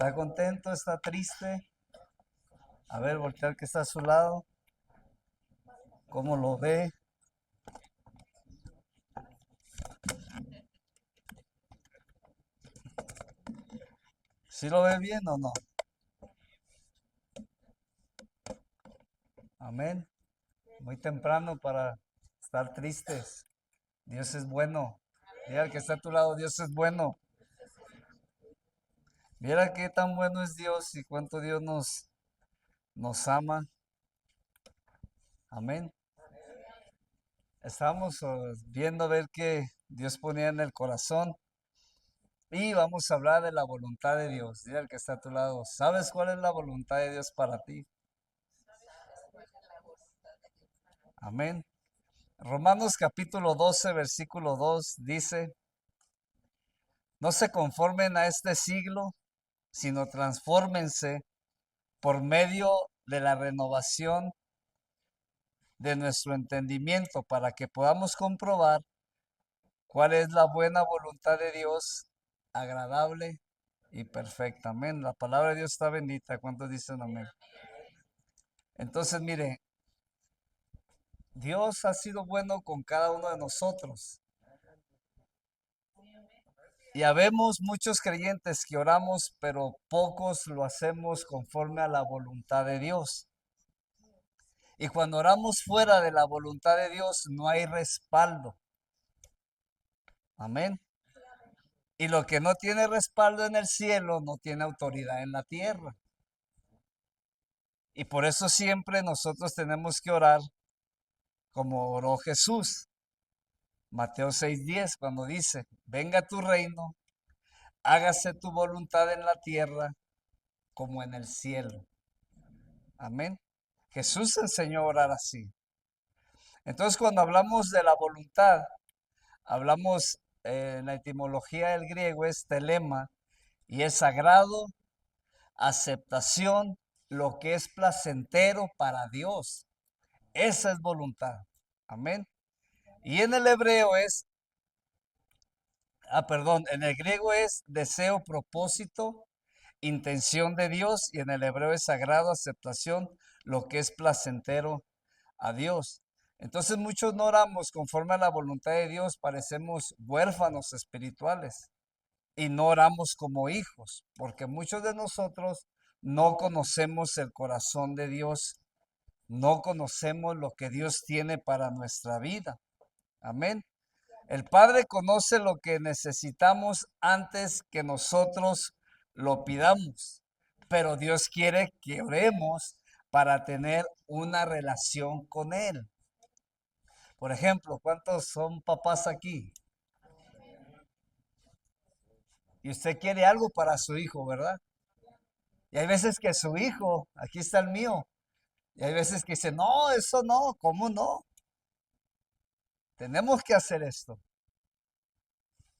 ¿Está contento? ¿Está triste? A ver, voltear que está a su lado. ¿Cómo lo ve? ¿Sí lo ve bien o no? Amén. Muy temprano para estar tristes. Dios es bueno. Mira al que está a tu lado, Dios es bueno. Mira qué tan bueno es Dios y cuánto Dios nos ama. Amén. Estamos viendo a ver qué Dios ponía en el corazón y vamos a hablar de la voluntad de Dios. Mira al que está a tu lado. ¿Sabes cuál es la voluntad de Dios para ti? Amén. Romanos capítulo 12, versículo 2 dice, no se conformen a este siglo, sino transfórmense por medio de la renovación de nuestro entendimiento para que podamos comprobar cuál es la buena voluntad de Dios, agradable y perfecta. Amén. La palabra de Dios está bendita. ¿Cuántos dicen amén? Entonces, mire, Dios ha sido bueno con cada uno de nosotros. Y habemos muchos creyentes que oramos, pero pocos lo hacemos conforme a la voluntad de Dios. Y cuando oramos fuera de la voluntad de Dios, no hay respaldo. Amén. Y lo que no tiene respaldo en el cielo, no tiene autoridad en la tierra. Y por eso siempre nosotros tenemos que orar como oró Jesús. Mateo 6:10, cuando dice, venga tu reino, hágase tu voluntad en la tierra como en el cielo. Amén. Jesús enseñó a orar así. Entonces, cuando hablamos de la voluntad, hablamos en la etimología del griego es telema y es sagrado, aceptación, lo que es placentero para Dios. Esa es voluntad. Amén. Y en el hebreo es, perdón, en el griego es deseo, propósito, intención de Dios y en el hebreo es sagrado, aceptación, lo que es placentero a Dios. Entonces muchos no oramos conforme a la voluntad de Dios, parecemos huérfanos espirituales y no oramos como hijos, porque muchos de nosotros no conocemos el corazón de Dios, no conocemos lo que Dios tiene para nuestra vida. Amén. El Padre conoce lo que necesitamos antes que nosotros lo pidamos, pero Dios quiere que oremos para tener una relación con Él. Por ejemplo, ¿cuántos son papás aquí? Y usted quiere algo para su hijo, ¿verdad? Y hay veces que su hijo, aquí está el mío, y hay veces que dice, no, eso no, ¿cómo no? Tenemos que hacer esto.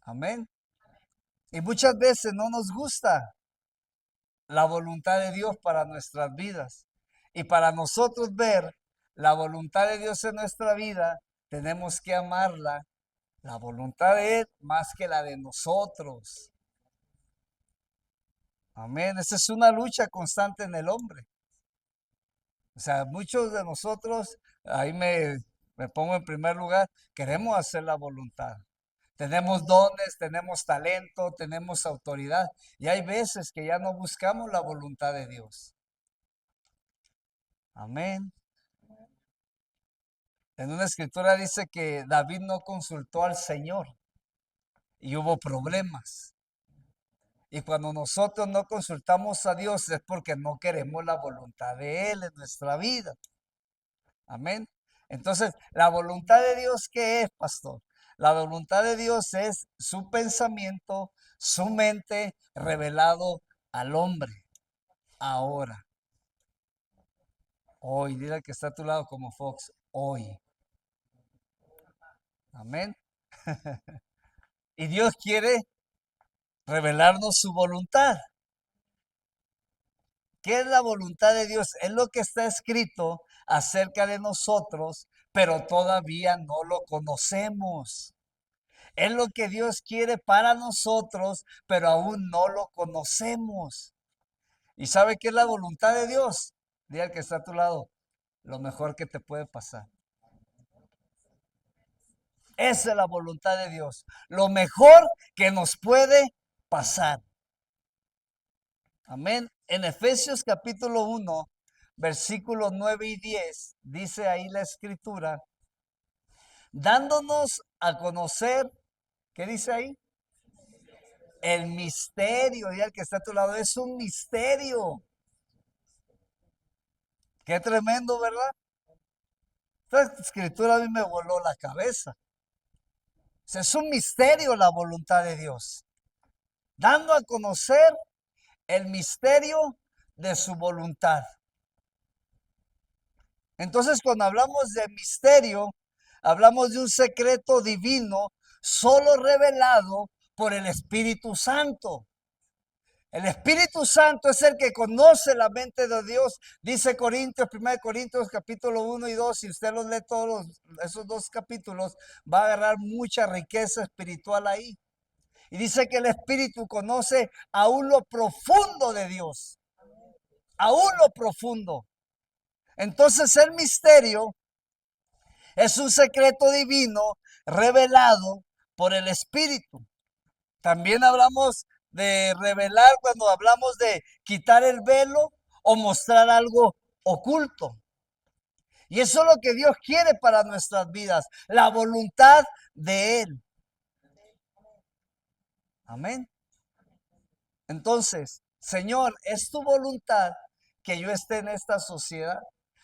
Amén. Y muchas veces no nos gusta la voluntad de Dios para nuestras vidas. Y para nosotros ver la voluntad de Dios en nuestra vida, tenemos que amarla, la voluntad de Él, más que la de nosotros. Amén. Esa es una lucha constante en el hombre. O sea, muchos de nosotros, ahí me pongo en primer lugar, queremos hacer la voluntad. Tenemos dones, tenemos talento, tenemos autoridad. Y hay veces que ya no buscamos la voluntad de Dios. Amén. En una escritura dice que David no consultó al Señor y hubo problemas. Y cuando nosotros no consultamos a Dios es porque no queremos la voluntad de Él en nuestra vida. Amén. Entonces, la voluntad de Dios, ¿qué es, pastor? La voluntad de Dios es su pensamiento, su mente revelado al hombre. Ahora, hoy, dile que está a tu lado como Fox, hoy. Amén. Y Dios quiere revelarnos su voluntad. ¿Qué es la voluntad de Dios? Es lo que está escrito acerca de nosotros, pero todavía no lo conocemos. Es lo que Dios quiere para nosotros, pero aún no lo conocemos. ¿Y sabe qué es la voluntad de Dios? Dile al que está a tu lado, lo mejor que te puede pasar. Esa es la voluntad de Dios. Lo mejor que nos puede pasar. Amén. En Efesios capítulo 1, versículos 9 y 10, dice ahí la escritura, dándonos a conocer, ¿qué dice ahí? El misterio, y al que está a tu lado, es un misterio. Qué tremendo, ¿verdad? Esta escritura a mí me voló la cabeza. O sea, es un misterio la voluntad de Dios. Dando a conocer el misterio de su voluntad. Entonces, cuando hablamos de misterio, hablamos de un secreto divino solo revelado por el Espíritu Santo. El Espíritu Santo es el que conoce la mente de Dios. Dice Corintios, 1 Corintios capítulo 1 y 2. Si usted los lee todos esos dos capítulos, va a agarrar mucha riqueza espiritual ahí. Y dice que el Espíritu conoce aún lo profundo de Dios. Aún lo profundo. Entonces el misterio es un secreto divino revelado por el Espíritu. También hablamos de revelar cuando hablamos de quitar el velo o mostrar algo oculto. Y eso es lo que Dios quiere para nuestras vidas, la voluntad de Él. Amén. Entonces, Señor, es tu voluntad que yo esté en esta sociedad.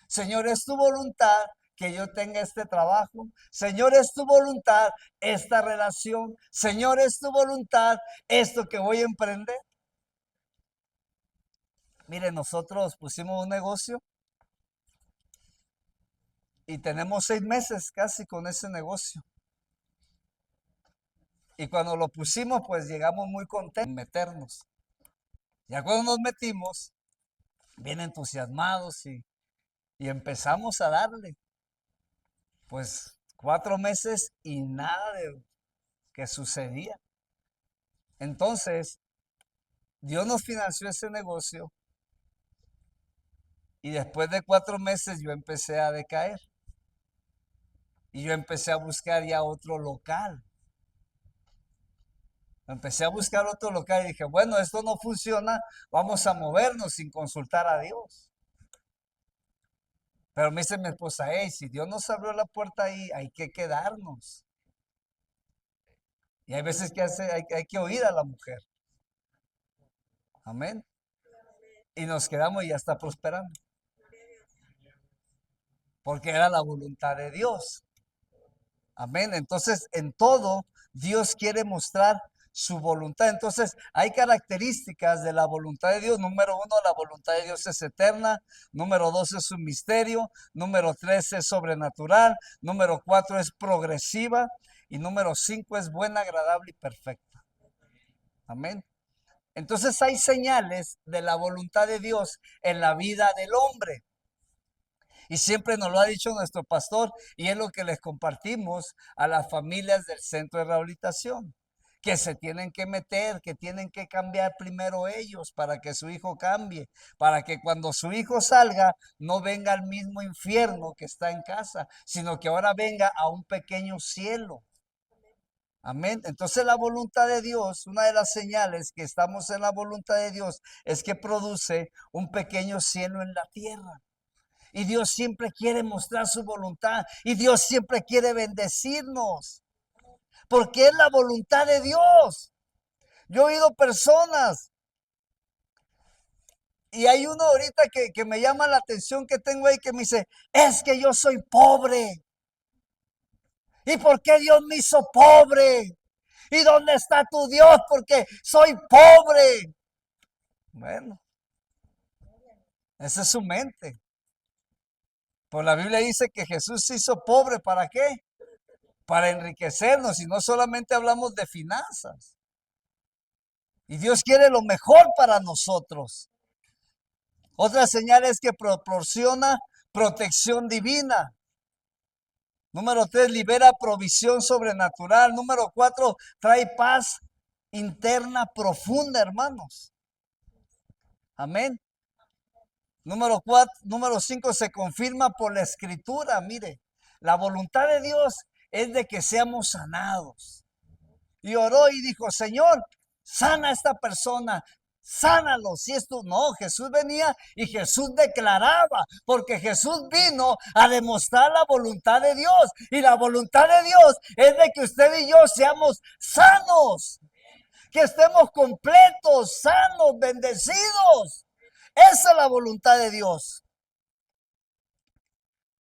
Señor, es tu voluntad que yo tenga este trabajo. Señor, es tu voluntad esta relación. Señor, es tu voluntad esto que voy a emprender. Mire, nosotros pusimos un negocio y tenemos 6 meses casi con ese negocio. Y cuando lo pusimos, pues llegamos muy contentos en meternos. Ya cuando nos metimos, bien entusiasmados y empezamos a darle. Pues 4 meses y nada de que sucedía. Entonces, Dios nos financió ese negocio y después de 4 meses yo empecé a decaer. Y yo empecé a buscar ya otro local. Empecé a buscar otro local y dije, bueno, esto no funciona, vamos a movernos sin consultar a Dios. Pero me dice mi esposa, hey, si Dios nos abrió la puerta ahí, hay que quedarnos. Y hay veces que hay que oír a la mujer. Amén. Y nos quedamos y ya está prosperando. Porque era la voluntad de Dios. Amén. Entonces, en todo, Dios quiere mostrar su voluntad. Entonces, hay características de la voluntad de Dios. Número 1, la voluntad de Dios es eterna. Número 2, es un misterio. Número 3, es sobrenatural. Número 4, es progresiva. Y número 5, es buena, agradable y perfecta. Amén. Entonces, hay señales de la voluntad de Dios en la vida del hombre. Y siempre nos lo ha dicho nuestro pastor y es lo que les compartimos a las familias del centro de rehabilitación, que se tienen que meter, que tienen que cambiar primero ellos para que su hijo cambie, para que cuando su hijo salga no venga al mismo infierno que está en casa, sino que ahora venga a un pequeño cielo. Amén. Entonces la voluntad de Dios, una de las señales que estamos en la voluntad de Dios es que produce un pequeño cielo en la tierra. Y Dios siempre quiere mostrar su voluntad. Y Dios siempre quiere bendecirnos. Porque es la voluntad de Dios. Yo he oído personas. Y hay uno ahorita que me llama la atención que tengo ahí que me dice, es que yo soy pobre. ¿Y por qué Dios me hizo pobre? ¿Y dónde está tu Dios? Porque soy pobre. Bueno, esa es su mente. Pues la Biblia dice que Jesús se hizo pobre. ¿Para qué? Para enriquecernos, y no solamente hablamos de finanzas. Y Dios quiere lo mejor para nosotros. Otra señal es que proporciona protección divina. Número 3, libera provisión sobrenatural. Número 4, trae paz interna profunda, hermanos. Amén. Número 5, se confirma por la escritura. Mire, la voluntad de Dios es de que seamos sanados. Y oró y dijo, Señor, sana a esta persona, sánalo. Si esto no, Jesús venía y Jesús declaraba, porque Jesús vino a demostrar la voluntad de Dios. Y la voluntad de Dios es de que usted y yo seamos sanos, que estemos completos, sanos, bendecidos. Esa es la voluntad de Dios.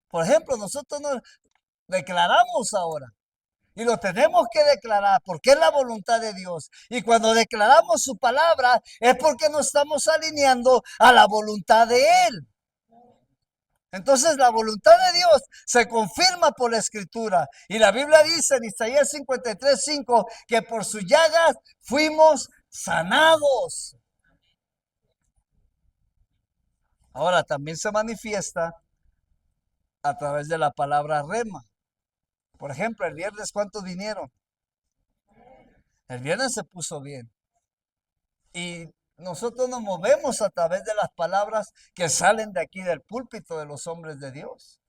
Por ejemplo, nosotros nos declaramos ahora. Y lo tenemos que declarar porque es la voluntad de Dios. Y cuando declaramos su palabra es porque nos estamos alineando a la voluntad de Él. Entonces la voluntad de Dios se confirma por la escritura. Y la Biblia dice en Isaías 53:5 que por sus llagas fuimos sanados. Ahora también se manifiesta a través de la palabra rema. Por ejemplo, el viernes, ¿cuántos vinieron? El viernes se puso bien. Y nosotros nos movemos a través de las palabras que salen de aquí del púlpito de los hombres de Dios.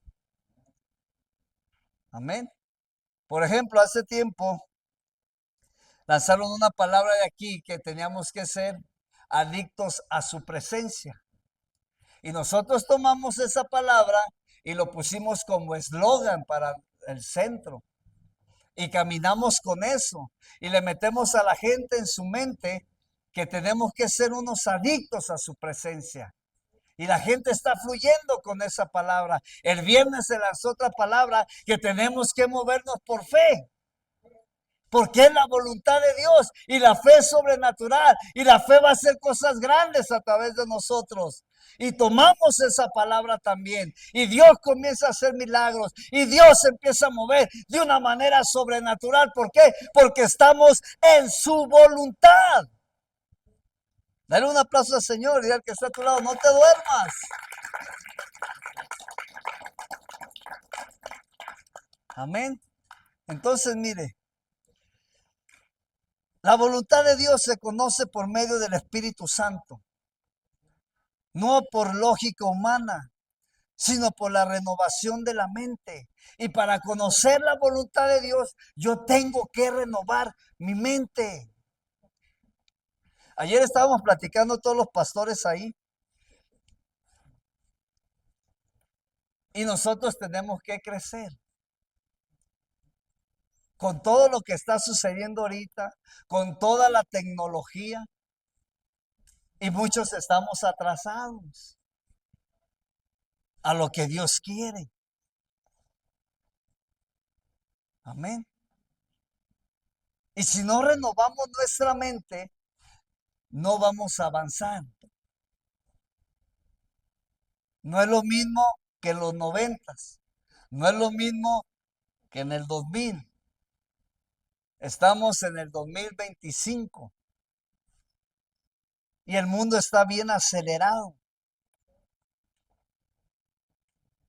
Amén. Por ejemplo, hace tiempo lanzaron una palabra de aquí que teníamos que ser adictos a su presencia. Y nosotros tomamos esa palabra y lo pusimos como eslogan para el centro. Y caminamos con eso. Y le metemos a la gente en su mente que tenemos que ser unos adictos a su presencia. Y la gente está fluyendo con esa palabra. El viernes se lanzó otra palabra que tenemos que movernos por fe. Porque es la voluntad de Dios y la fe es sobrenatural. Y la fe va a hacer cosas grandes a través de nosotros. Y tomamos esa palabra también. Y Dios comienza a hacer milagros. Y Dios empieza a mover de una manera sobrenatural. ¿Por qué? Porque estamos en su voluntad. Dale un aplauso al Señor y al que está a tu lado, no te duermas. Amén. Entonces, mire, la voluntad de Dios se conoce por medio del Espíritu Santo, no por lógica humana, sino por la renovación de la mente. Y para conocer la voluntad de Dios, yo tengo que renovar mi mente. Ayer estábamos platicando todos los pastores ahí. Y nosotros tenemos que crecer. Con todo lo que está sucediendo ahorita, con toda la tecnología, y muchos estamos atrasados a lo que Dios quiere. Amén. Y si no renovamos nuestra mente, no vamos a avanzar. No es lo mismo que en los 90s. No es lo mismo que en el 2000. Estamos en el 2025. Y el mundo está bien acelerado.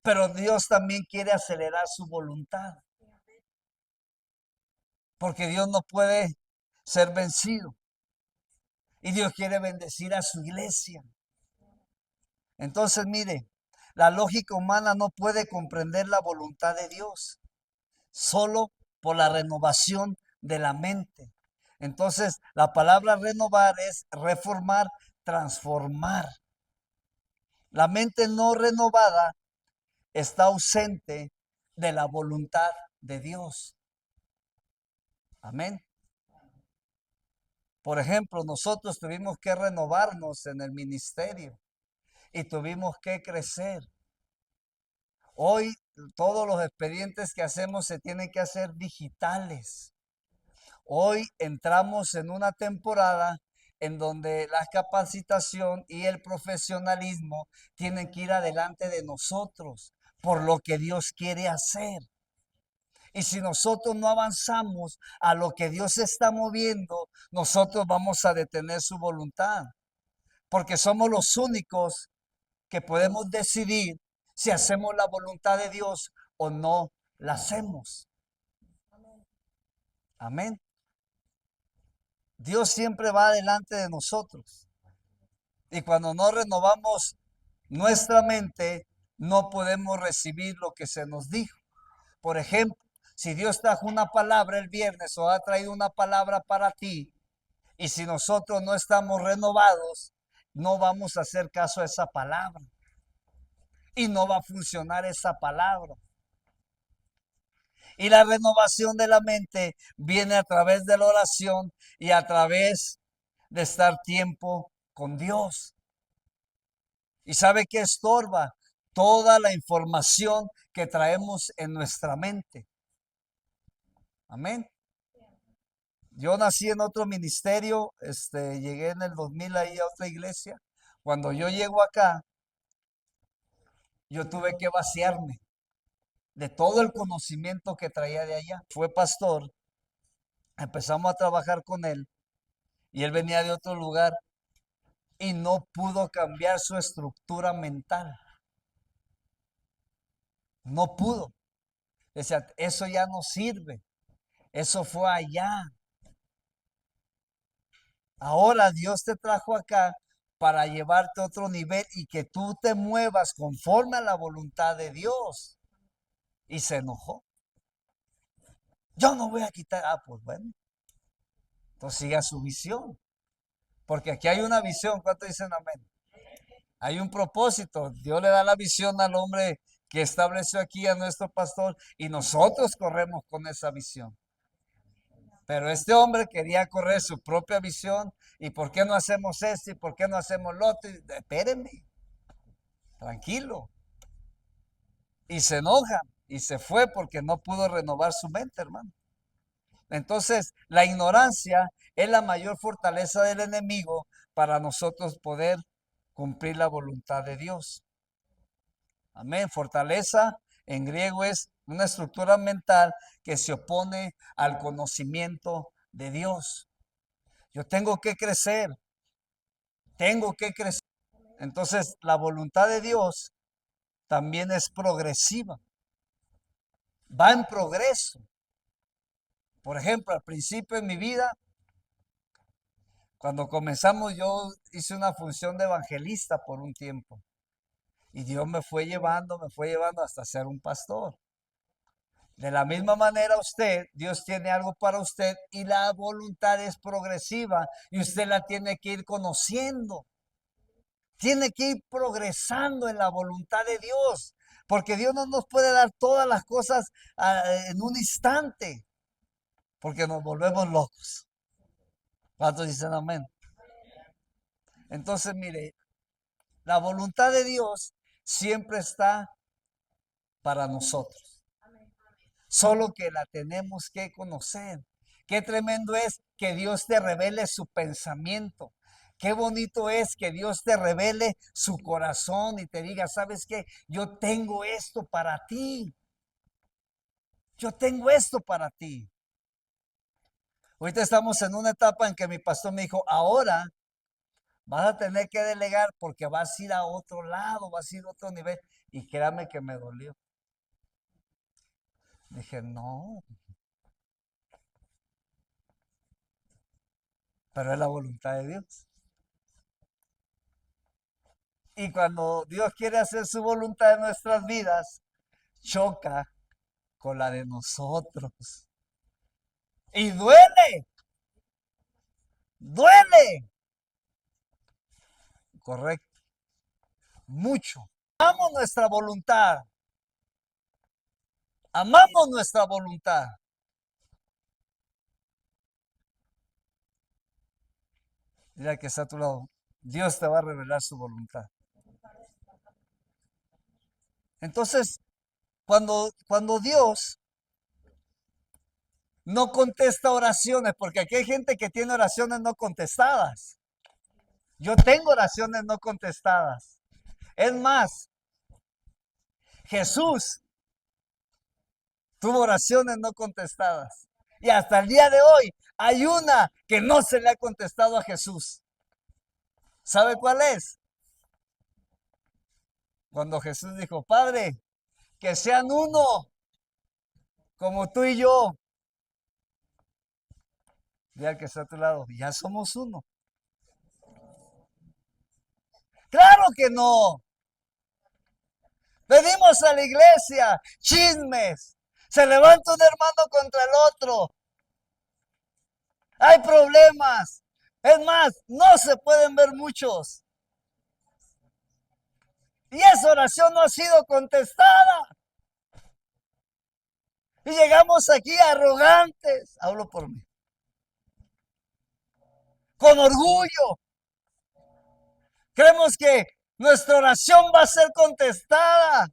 Pero Dios también quiere acelerar su voluntad. Porque Dios no puede ser vencido. Y Dios quiere bendecir a su iglesia. Entonces, mire, la lógica humana no puede comprender la voluntad de Dios, solo por la renovación de la mente. Entonces, la palabra renovar es reformar, transformar. La mente no renovada está ausente de la voluntad de Dios. Amén. Por ejemplo, nosotros tuvimos que renovarnos en el ministerio y tuvimos que crecer. Hoy todos los expedientes que hacemos se tienen que hacer digitales. Hoy entramos en una temporada en donde la capacitación y el profesionalismo tienen que ir adelante de nosotros por lo que Dios quiere hacer. Y si nosotros no avanzamos a lo que Dios está moviendo, nosotros vamos a detener su voluntad. Porque somos los únicos que podemos decidir si hacemos la voluntad de Dios o no la hacemos. Amén. Dios siempre va adelante de nosotros. Y cuando no renovamos nuestra mente no podemos recibir lo que se nos dijo. Por ejemplo, si Dios trajo una palabra el viernes o ha traído una palabra para ti, y si nosotros no estamos renovados, no vamos a hacer caso a esa palabra y no va a funcionar esa palabra. Y la renovación de la mente viene a través de la oración y a través de estar tiempo con Dios. ¿Y sabe qué estorba? Toda la información que traemos en nuestra mente. Amén. Yo nací en otro ministerio, llegué en el 2000 ahí a otra iglesia. Cuando yo llego acá, yo tuve que vaciarme de todo el conocimiento que traía de allá. Fue pastor, empezamos a trabajar con él y él venía de otro lugar y no pudo cambiar su estructura mental. No pudo. Decía, eso ya no sirve. Eso fue allá. Ahora Dios te trajo acá para llevarte a otro nivel y que tú te muevas conforme a la voluntad de Dios. Y se enojó. Yo no voy a quitar. Ah, pues bueno. Entonces siga su visión. Porque aquí hay una visión. ¿Cuánto dicen amén? Hay un propósito. Dios le da la visión al hombre que estableció aquí a nuestro pastor y nosotros corremos con esa visión. Pero este hombre quería correr su propia visión. ¿Y por qué no hacemos esto? ¿Y por qué no hacemos lo otro? Espérenme, tranquilo. Y se enoja y se fue porque no pudo renovar su mente, hermano. Entonces, la ignorancia es la mayor fortaleza del enemigo para nosotros poder cumplir la voluntad de Dios. Amén. Fortaleza en griego es una estructura mental que se opone al conocimiento de Dios. Yo tengo que crecer, tengo que crecer. Entonces, la voluntad de Dios también es progresiva, va en progreso. Por ejemplo, al principio de mi vida, cuando comenzamos, yo hice una función de evangelista por un tiempo. Y Dios me fue llevando hasta ser un pastor. De la misma manera usted, Dios tiene algo para usted y la voluntad es progresiva y usted la tiene que ir conociendo. Tiene que ir progresando en la voluntad de Dios, porque Dios no nos puede dar todas las cosas en un instante, porque nos volvemos locos. ¿Cuántos dicen amén? Entonces, mire, la voluntad de Dios siempre está para nosotros, solo que la tenemos que conocer. Qué tremendo es que Dios te revele su pensamiento. Qué bonito es que Dios te revele su corazón y te diga, ¿sabes qué? Yo tengo esto para ti. Yo tengo esto para ti. Ahorita estamos en una etapa en que mi pastor me dijo, ahora vas a tener que delegar porque vas a ir a otro lado, vas a ir a otro nivel. Y créame que me dolió. Dije, no, pero es la voluntad de Dios. Y cuando Dios quiere hacer su voluntad en nuestras vidas, choca con la de nosotros. Y duele, duele. Correcto, mucho. Amamos nuestra voluntad. Amamos nuestra voluntad. Mira que está a tu lado. Dios te va a revelar su voluntad. Entonces, cuando Dios no contesta oraciones, porque aquí hay gente que tiene oraciones no contestadas. Yo tengo oraciones no contestadas. Es más, Jesús tuvo oraciones no contestadas. Y hasta el día de hoy hay una que no se le ha contestado a Jesús. ¿Sabe cuál es? Cuando Jesús dijo, Padre, que sean uno, como tú y yo. Ya que está a tu lado, ya somos uno. Claro que no. Venimos a la iglesia, chismes. Se levanta un hermano contra el otro. Hay problemas. Es más, no se pueden ver muchos. Y esa oración no ha sido contestada. Y llegamos aquí arrogantes. Hablo por mí. Con orgullo. Creemos que nuestra oración va a ser contestada.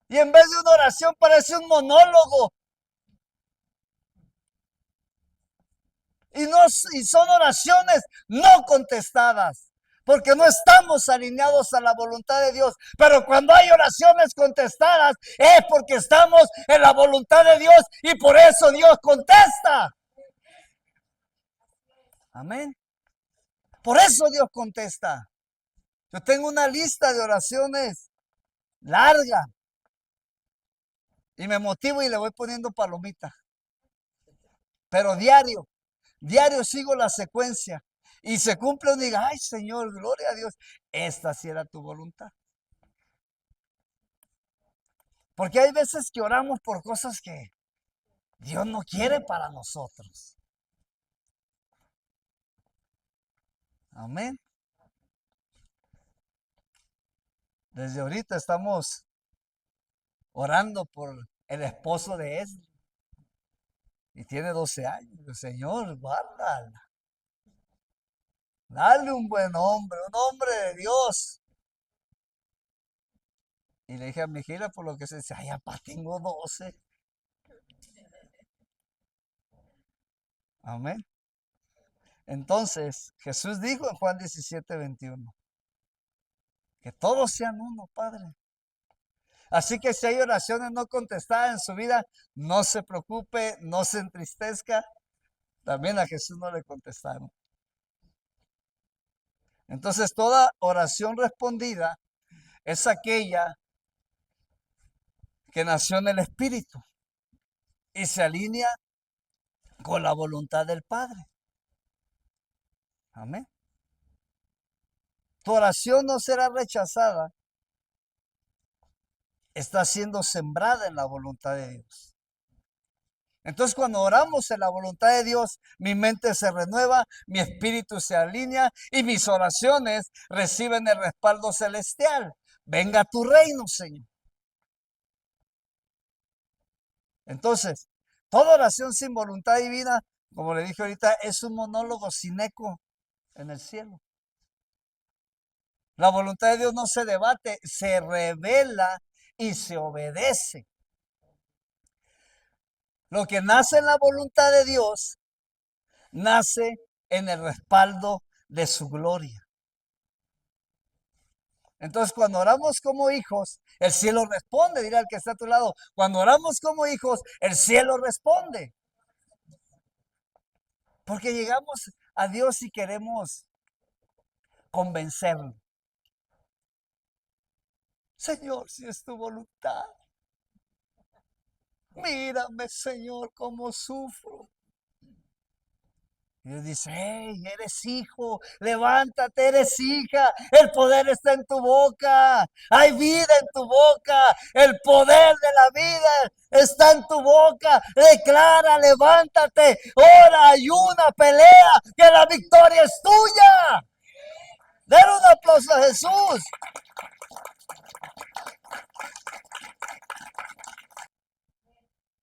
Y en vez de una oración parece un monólogo. Y son oraciones no contestadas, porque no estamos alineados a la voluntad de Dios. Pero cuando hay oraciones contestadas, es porque estamos en la voluntad de Dios y por eso Dios contesta. Amén. Por eso Dios contesta. Yo tengo una lista de oraciones larga y me motivo y le voy poniendo palomita. Pero diario sigo la secuencia. Y se cumple un diga, ay Señor, gloria a Dios, esta sí era tu voluntad. Porque hay veces que oramos por cosas que Dios no quiere para nosotros. Amén. Desde ahorita estamos orando por el esposo de Esdras. Y tiene 12 años. Señor, guárdala. Dale un buen hombre, un hombre de Dios. Y le dije a mi hija por lo que se dice, ay, papá, tengo 12. Amén. Entonces, Jesús dijo en Juan 17:21, que todos sean uno, Padre. Así que si hay oraciones no contestadas en su vida, no se preocupe, no se entristezca. También a Jesús no le contestaron. Entonces, toda oración respondida es aquella que nació en el Espíritu y se alinea con la voluntad del Padre. Amén. Tu oración no será rechazada, está siendo sembrada en la voluntad de Dios. Entonces, cuando oramos en la voluntad de Dios, mi mente se renueva, mi espíritu se alinea y mis oraciones reciben el respaldo celestial. Venga tu reino, Señor. Entonces, toda oración sin voluntad divina, como le dije ahorita, es un monólogo sin eco en el cielo. La voluntad de Dios no se debate, se revela y se obedece. Lo que nace en la voluntad de Dios, nace en el respaldo de su gloria. Entonces, cuando oramos como hijos, el cielo responde, dirá el que está a tu lado. Cuando oramos como hijos, el cielo responde. Porque llegamos a Dios y queremos convencerlo. Señor, si es tu voluntad, mírame, Señor, cómo sufro. Y Dios dice, hey, eres hijo, levántate, eres hija, el poder está en tu boca, hay vida en tu boca, el poder de la vida está en tu boca, declara, levántate, ora, ayuna, pelea, que la victoria es tuya. Den un aplauso a Jesús.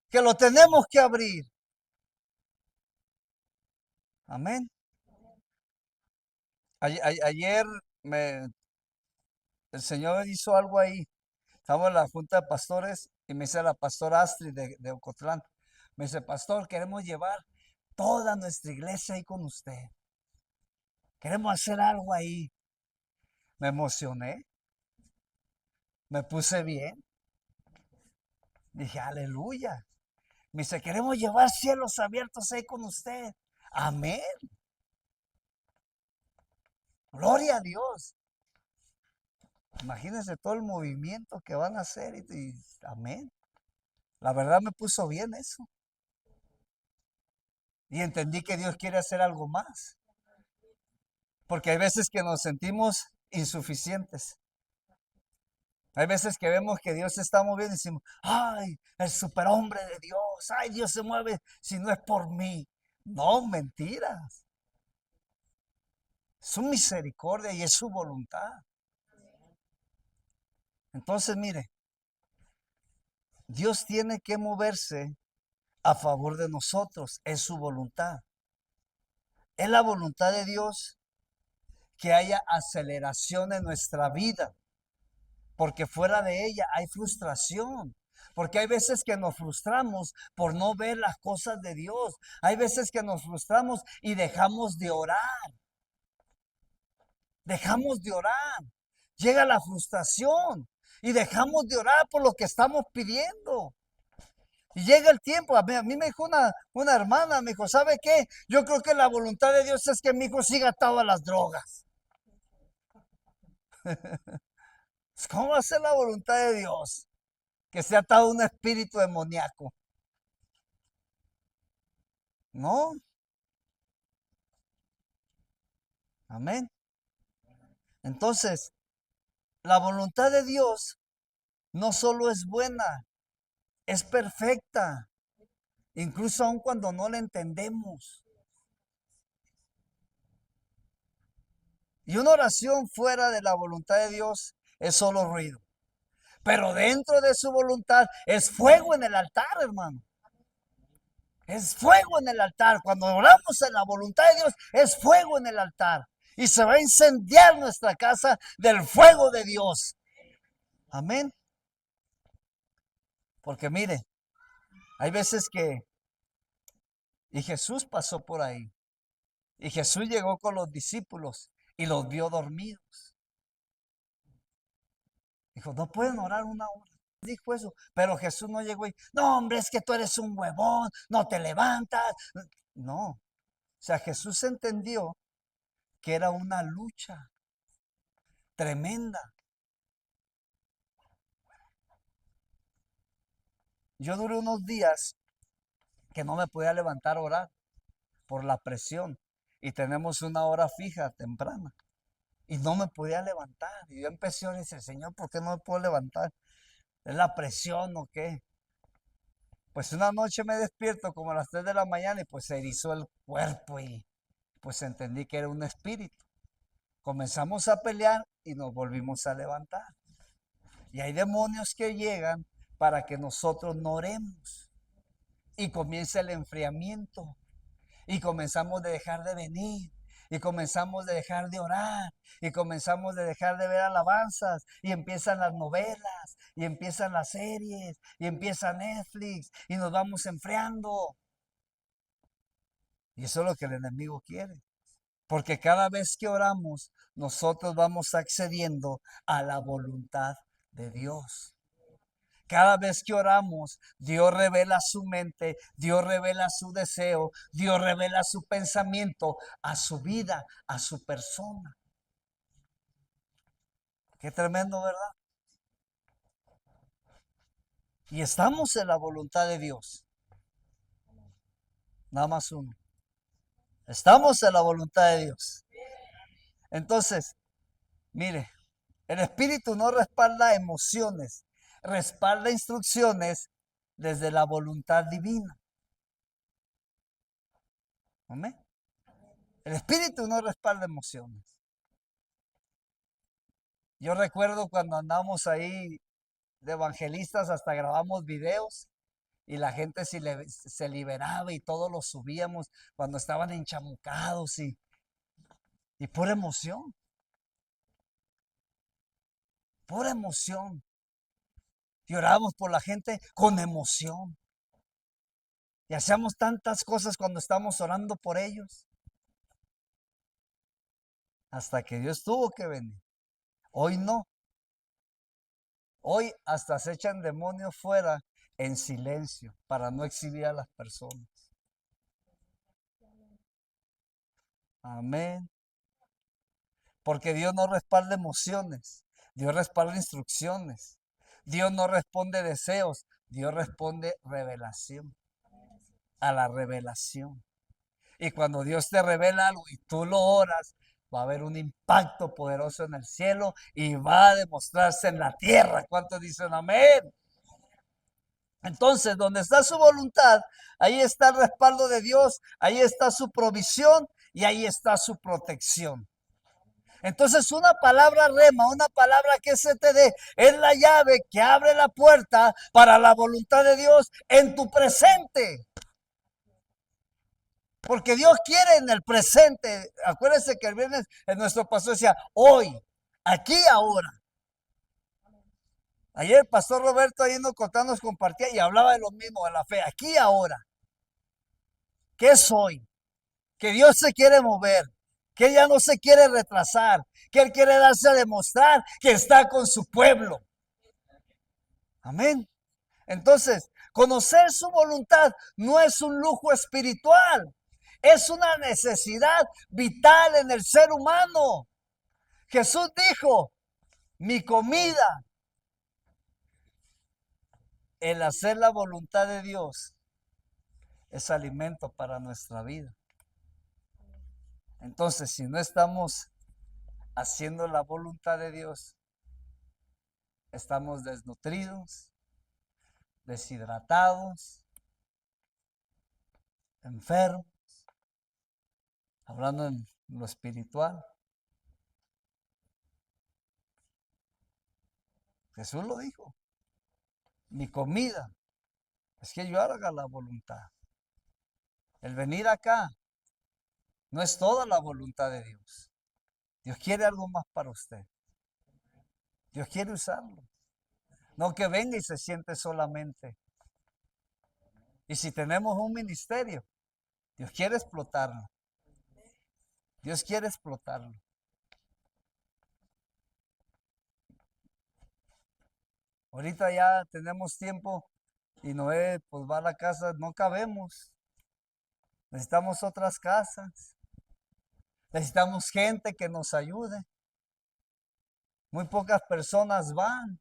Que lo tenemos que abrir. Amén. Ayer el Señor hizo algo ahí. Estamos en la junta de pastores y me dice la pastora Astrid de Ocotlán. Me dice, pastor, queremos llevar toda nuestra iglesia ahí con usted. Queremos hacer algo ahí. Me emocioné. Me puse bien. Dije, aleluya. Me dice, queremos llevar cielos abiertos ahí con usted. Amén. Gloria a Dios. Imagínense todo el movimiento que van a hacer. Amén. La verdad me puso bien eso. Y entendí que Dios quiere hacer algo más. Porque hay veces que nos sentimos insuficientes. Hay veces que vemos que Dios se está moviendo y decimos, ay, el superhombre de Dios, ay, Dios se mueve si no es por mí. No, mentiras. Es su misericordia y es su voluntad. Entonces, mire, Dios tiene que moverse a favor de nosotros, es su voluntad. Es la voluntad de Dios que haya aceleración en nuestra vida, porque fuera de ella hay frustración. Porque hay veces que nos frustramos por no ver las cosas de Dios. Hay veces que nos frustramos y dejamos de orar. Dejamos de orar. Llega la frustración y dejamos de orar por lo que estamos pidiendo. Y llega el tiempo, a mí me dijo una hermana, me dijo, ¿sabe qué? Yo creo que la voluntad de Dios es que mi hijo siga atado a las drogas. ¿Cómo va a ser la voluntad de Dios? Que sea atado a un espíritu demoníaco. No, amén. Entonces, la voluntad de Dios no solo es buena, es perfecta, incluso aun cuando no la entendemos. Y una oración fuera de la voluntad de Dios es solo ruido. Pero dentro de su voluntad es fuego en el altar, hermano. Es fuego en el altar. Cuando oramos en la voluntad de Dios, es fuego en el altar. Y se va a incendiar nuestra casa del fuego de Dios. Amén. Porque mire, hay veces que, y Jesús pasó por ahí, y Jesús llegó con los discípulos y los vio dormidos. Dijo, no pueden orar una hora. Dijo eso, pero Jesús no llegó y, no, hombre, es que tú eres un huevón, no te levantas. No, o sea, Jesús entendió que era una lucha tremenda. Yo duré unos días que no me podía levantar a orar por la presión y tenemos una hora fija temprana y no me podía levantar. Y yo empecé a decir, Señor, ¿por qué no me puedo levantar? ¿Es la presión o qué? Pues una noche me despierto como a las 3 de la mañana y pues se erizó el cuerpo y pues entendí que era un espíritu. Comenzamos a pelear y nos volvimos a levantar. Y hay demonios que llegan para que nosotros no oremos. Y comienza el enfriamiento. Y comenzamos de dejar de venir. Y comenzamos de dejar de orar. Y comenzamos de dejar de ver alabanzas. Y empiezan las novelas. Y empiezan las series. Y empieza Netflix. Y nos vamos enfriando. Y eso es lo que el enemigo quiere. Porque cada vez que oramos, nosotros vamos accediendo a la voluntad de Dios. Cada vez que oramos, Dios revela su mente, Dios revela su deseo, Dios revela su pensamiento a su vida, a su persona. Qué tremendo, ¿verdad? Y estamos en la voluntad de Dios. Nada más uno. Estamos en la voluntad de Dios. Entonces, mire, el Espíritu no respalda emociones, respalda instrucciones desde la voluntad divina. ¿Amén? El Espíritu no respalda emociones. Yo recuerdo cuando andamos ahí de evangelistas, hasta grabamos videos y la gente se liberaba y todos los subíamos cuando estaban enchamucados y pura emoción, pura emoción. Y orábamos por la gente con emoción. Y hacíamos tantas cosas cuando estamos orando por ellos. Hasta que Dios tuvo que venir. Hoy no. Hoy hasta se echan demonios fuera en silencio para no exhibir a las personas. Amén. Porque Dios no respalda emociones. Dios respalda instrucciones. Dios no responde deseos. Dios responde revelación. A la revelación. Y cuando Dios te revela algo y tú lo oras, va a haber un impacto poderoso en el cielo y va a demostrarse en la tierra. ¿Cuántos dicen amén? Entonces, donde está su voluntad, ahí está el respaldo de Dios, ahí está su provisión y ahí está su protección. Entonces, una palabra rema, una palabra que se te dé, es la llave que abre la puerta para la voluntad de Dios en tu presente. Porque Dios quiere en el presente. Acuérdense que el viernes nuestro pastor decía, hoy, aquí, ahora. Ayer el pastor Roberto ahí nos compartía y hablaba de lo mismo, de la fe, aquí, ahora. ¿Qué es hoy? Que Dios se quiere mover, que Él ya no se quiere retrasar, que Él quiere darse a demostrar que está con su pueblo. Amén. Entonces, conocer su voluntad no es un lujo espiritual, es una necesidad vital en el ser humano. Jesús dijo, mi comida, el hacer la voluntad de Dios, es alimento para nuestra vida. Entonces, si no estamos haciendo la voluntad de Dios, estamos desnutridos, deshidratados, enfermos, hablando en lo espiritual. Jesús lo dijo, mi comida es que yo haga la voluntad. El venir acá no es toda la voluntad de Dios. Dios quiere algo más para usted. Dios quiere usarlo. No que venga y se siente solamente. Y si tenemos un ministerio, Dios quiere explotarlo. Dios quiere explotarlo. Ahorita ya tenemos tiempo y Noé pues va a la casa, no cabemos. Necesitamos otras casas. Necesitamos gente que nos ayude. Muy pocas personas van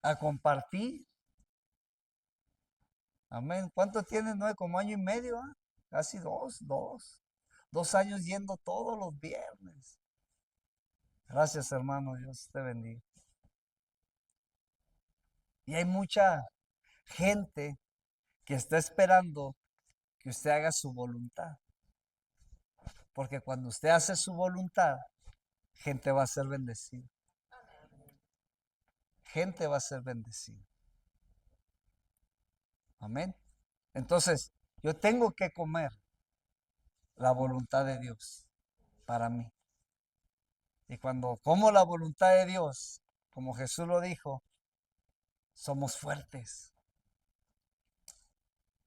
a compartir. Amén. ¿Cuánto tiene Noé? Como año y medio, ¿ah? Casi dos. 2 años yendo todos los viernes. Gracias, hermano. Dios te bendiga. Y hay mucha gente que está esperando que usted haga su voluntad. Porque cuando usted hace su voluntad, gente va a ser bendecida. Gente va a ser bendecida. Amén. Entonces, yo tengo que comer la voluntad de Dios para mí. Y cuando como la voluntad de Dios, como Jesús lo dijo, somos fuertes.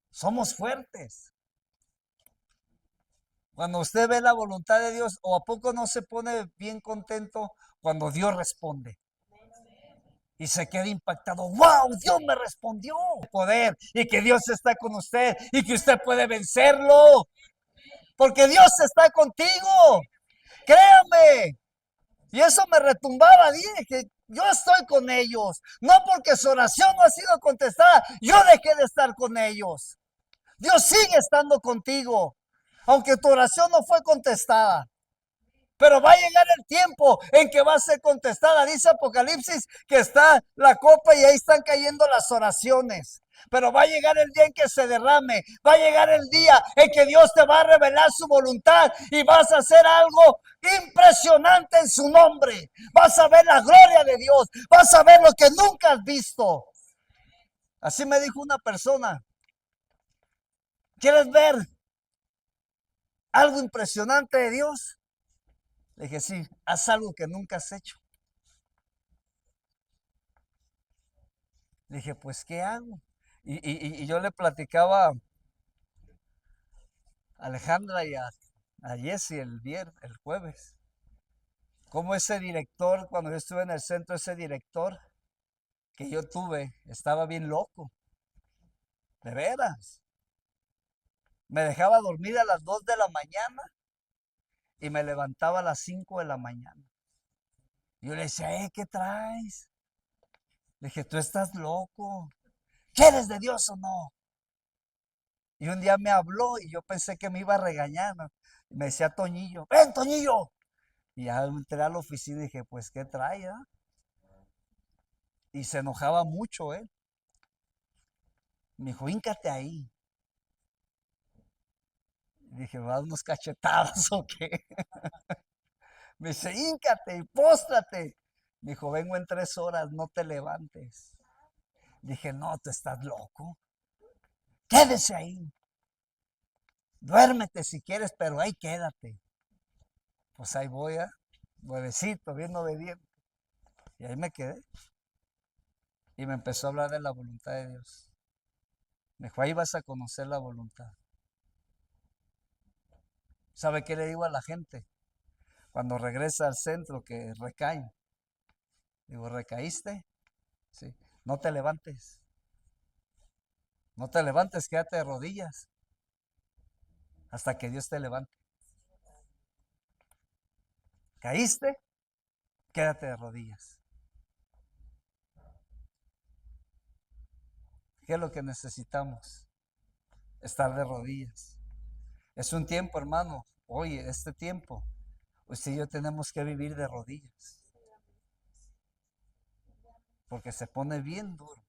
Somos fuertes. Cuando usted ve la voluntad de Dios, ¿o a poco no se pone bien contento cuando Dios responde? Y se queda impactado. ¡Wow! Dios me respondió. Poder y que Dios está con usted y que usted puede vencerlo. Porque Dios está contigo. Créame. Y eso me retumbaba. Dije que yo estoy con ellos. No porque su oración no ha sido contestada. Yo dejé de estar con ellos. Dios sigue estando contigo. Aunque tu oración no fue contestada. Pero va a llegar el tiempo en que va a ser contestada. Dice Apocalipsis que está la copa y ahí están cayendo las oraciones. Pero va a llegar el día en que se derrame. Va a llegar el día en que Dios te va a revelar su voluntad y vas a hacer algo impresionante en su nombre. Vas a ver la gloria de Dios. Vas a ver lo que nunca has visto. Así me dijo una persona. ¿Quieres ver algo impresionante de Dios? Le dije, sí, haz algo que nunca has hecho. Le dije, pues, ¿qué hago? Y yo le platicaba a Alejandra y a Jesse el jueves, cómo ese director, cuando yo estuve en el centro, ese director que yo tuve, estaba bien loco, de veras. Me dejaba dormir a las 2 de la mañana y me levantaba a las 5 de la mañana. Yo le decía, ¿qué traes? Le dije, tú estás loco. ¿Quieres de Dios o no? Y un día me habló y yo pensé que me iba a regañar. Y me decía Toñillo, ven Toñillo. Y ya entré a la oficina y dije, pues, ¿qué trae? Ah? Y se enojaba mucho él. Me dijo, híncate ahí. Y dije, ¿me das unos cachetadas o qué? Me dice, híncate y póstrate. Me dijo, vengo en 3 horas, no te levantes. Dije, no, tú estás loco. Quédese ahí. Duérmete si quieres, pero ahí quédate. Pues ahí voy, nuevecito, bien obediente. Y ahí me quedé. Y me empezó a hablar de la voluntad de Dios. Me dijo, ahí vas a conocer la voluntad. ¿Sabe qué le digo a la gente? Cuando regresa al centro que recaen. Digo, ¿recaíste? Sí. No te levantes. No te levantes, quédate de rodillas hasta que Dios te levante. ¿Caíste? Quédate de rodillas. ¿Qué es lo que necesitamos? Estar de rodillas. Es un tiempo, hermano. Oye, este tiempo, usted y yo tenemos que vivir de rodillas. Porque se pone bien duro.